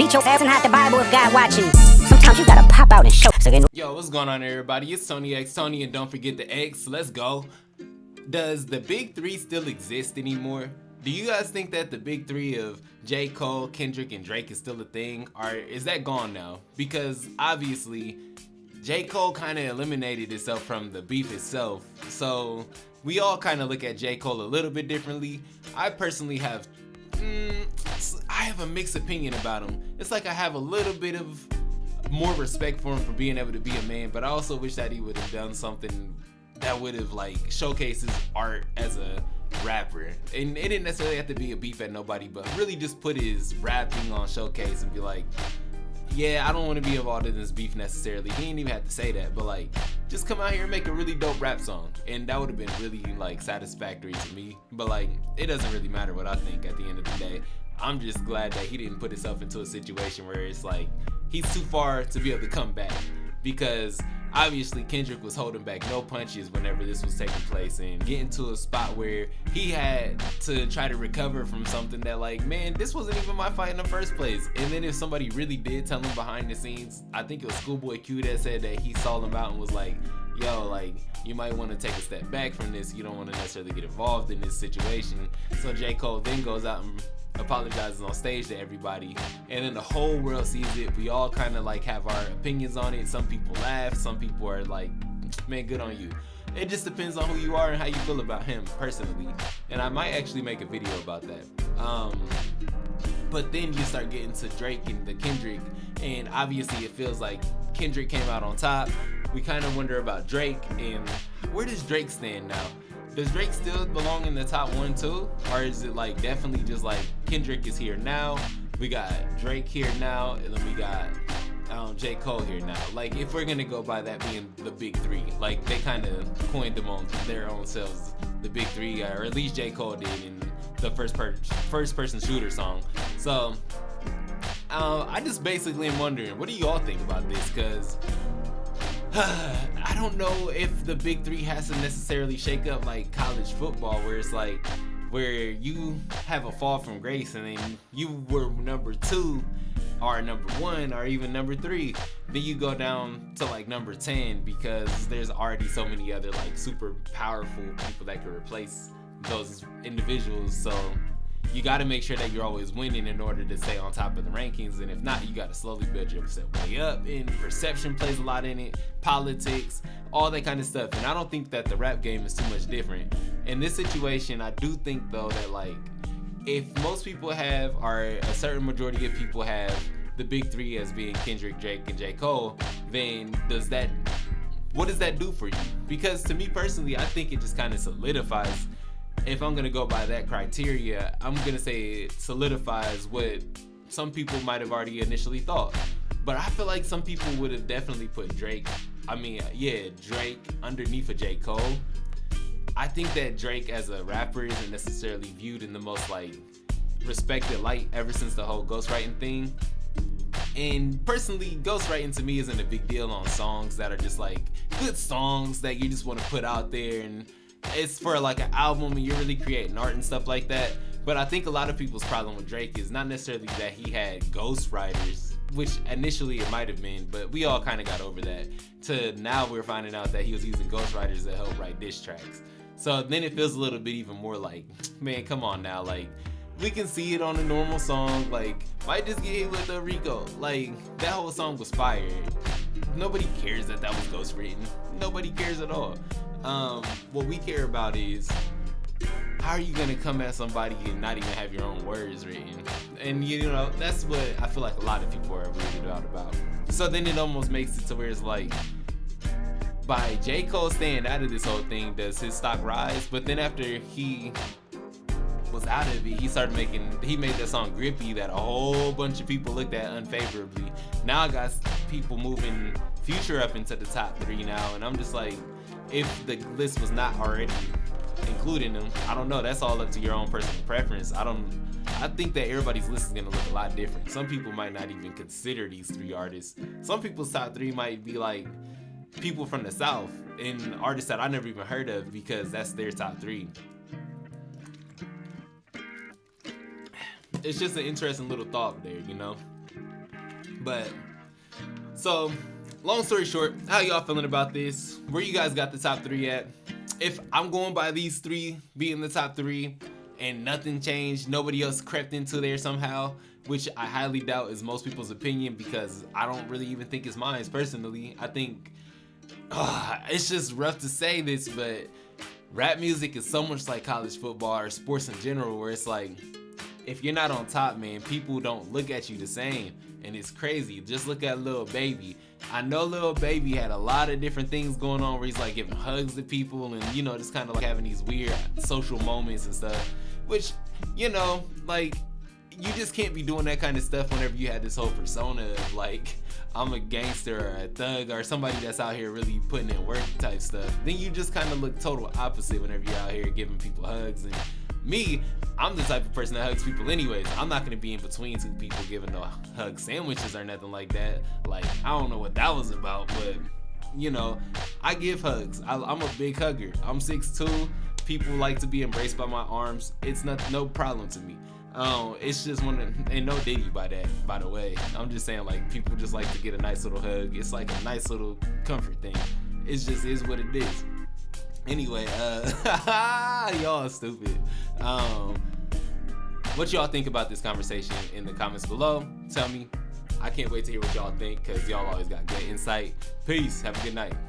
teach your ass and hide the Bible if God watching. Sometimes you gotta pop out and show. Yo, what's going on, everybody? It's Tony X Tony, and don't forget the X. Let's go. Does the big three still exist anymore? Do you guys think that the big three of J. Cole, Kendrick, and Drake is still a thing? Or is that gone now? Because obviously, J. Cole kind of eliminated himself from the beef itself. So we all kind of look at J. Cole a little bit differently. I personally have, I have a mixed opinion about him. It's like I have a little bit of more respect for him for being able to be a man, but I also wish that he would have done something that would have like showcased his art as a rapper. And it didn't necessarily have to be a beef at nobody, but really just put his rapping on showcase and be like, yeah, I don't want to be involved in this beef necessarily. He didn't even have to say that, but like, just come out here and make a really dope rap song, and that would have been really like satisfactory to me. But like, it doesn't really matter what I think at the end of the day. I'm just glad that he didn't put himself into a situation where it's like he's too far to be able to come back, because obviously Kendrick was holding back no punches whenever this was taking place and getting to a spot where he had to try to recover from something that like, man, this wasn't even my fight in the first place. And then if somebody really did tell him behind the scenes, I think it was Schoolboy Q that said that he saw him out and was like, yo, like, you might want to take a step back from this. You don't want to necessarily get involved in this situation. So J. Cole then goes out and apologizes on stage to everybody, and then the whole world sees it. We all kind of like have our opinions on it. Some people laugh, some people are like, man, good on you. It just depends on who you are and how you feel about him personally, and I might actually make a video about that. But then you start getting to Drake and the Kendrick, and obviously it feels like Kendrick came out on top. We kind of wonder about Drake, and where does Drake stand now? Does Drake still belong in the top 1 too? Or is it like definitely just like Kendrick is here now, we got Drake here now, and then we got J. Cole here now? Like, if we're gonna go by that being the big three, like they kind of coined them on their own selves, the big three, or at least J. Cole did in the first person shooter song. So I just basically am wondering, what do you all think about this? Because I don't know if the big three has to necessarily shake up like college football, where it's like where you have a fall from grace and then you were number 2 or number 1 or even number 3, then you go down to like number 10 because there's already so many other like super powerful people that could replace those individuals. So you got to make sure that you're always winning in order to stay on top of the rankings, and if not, you got to slowly build yourself way up, and perception plays a lot in it, politics, all that kind of stuff. And I don't think that the rap game is too much different in this situation. I do think though that like, if most people have, or a certain majority of people have, the big three as being Kendrick, Drake, and J. Cole, then what does that do for you? Because to me personally, I think it just kind of solidifies, if I'm gonna go by that criteria, I'm gonna say it solidifies what some people might have already initially thought. But I feel like some people would have definitely put Drake underneath of J. Cole. I think that Drake as a rapper isn't necessarily viewed in the most like respected light ever since the whole ghostwriting thing. And personally, ghostwriting to me isn't a big deal on songs that are just like good songs that you just want to put out there, and it's for like an album and you're really creating art and stuff like that. But I think a lot of people's problem with Drake is not necessarily that he had ghostwriters, which initially it might have been, but we all kind of got over that, to now we're finding out that he was using ghostwriters to help write diss tracks. So then it feels a little bit even more like, man, come on now, like we can see it on a normal song, like might just get hit with a Rico. Like that whole song was fire. Nobody cares that was ghostwritten. Nobody cares at all. What we care about is, how are you gonna come at somebody and not even have your own words written? And you know, that's what I feel like a lot of people are weirded out about. So then it almost makes it to where it's like, by J. Cole staying out of this whole thing, does his stock rise? But then after he was out of it, he made that song Grippy that a whole bunch of people looked at unfavorably. Now I got people moving Future up into the top 3 now, and I'm just like, if the list was not already including them, I don't know, that's all up to your own personal preference. I think that everybody's list is gonna look a lot different. Some people might not even consider these 3 artists. Some people's top 3 might be like people from the South and artists that I never even heard of, because that's their top 3. It's just an interesting little thought there, you know? But so, long story short, how y'all feeling about this? Where you guys got the top 3 at? If I'm going by these 3 being the top 3 and nothing changed, nobody else crept into there somehow, which I highly doubt is most people's opinion, because I don't really even think it's mine personally. I think it's just rough to say this, but rap music is so much like college football or sports in general, where it's like, if you're not on top, man, people don't look at you the same. And it's crazy. Just look at Lil Baby. I know Lil Baby had a lot of different things going on where he's like giving hugs to people and, you know, just kind of like having these weird social moments and stuff. Which, you know, like, you just can't be doing that kind of stuff whenever you had this whole persona of like, I'm a gangster or a thug or somebody that's out here really putting in work type stuff. Then you just kind of look total opposite whenever you're out here giving people hugs. And me, I'm the type of person that hugs people anyways. I'm not gonna be in between 2 people giving no hug sandwiches or nothing like that. Like, I don't know what that was about, but you know, I give hugs. I'm a big hugger. I'm 6'2". People like to be embraced by my arms. It's no problem to me. It's just and no Diddy by that, by the way. I'm just saying, like, people just like to get a nice little hug. It's like a nice little comfort thing. It just is what it is. Anyway, y'all are stupid. What y'all think about this conversation in the comments below? Tell me. I can't wait to hear what y'all think, because y'all always got good insight. Peace. Have a good night.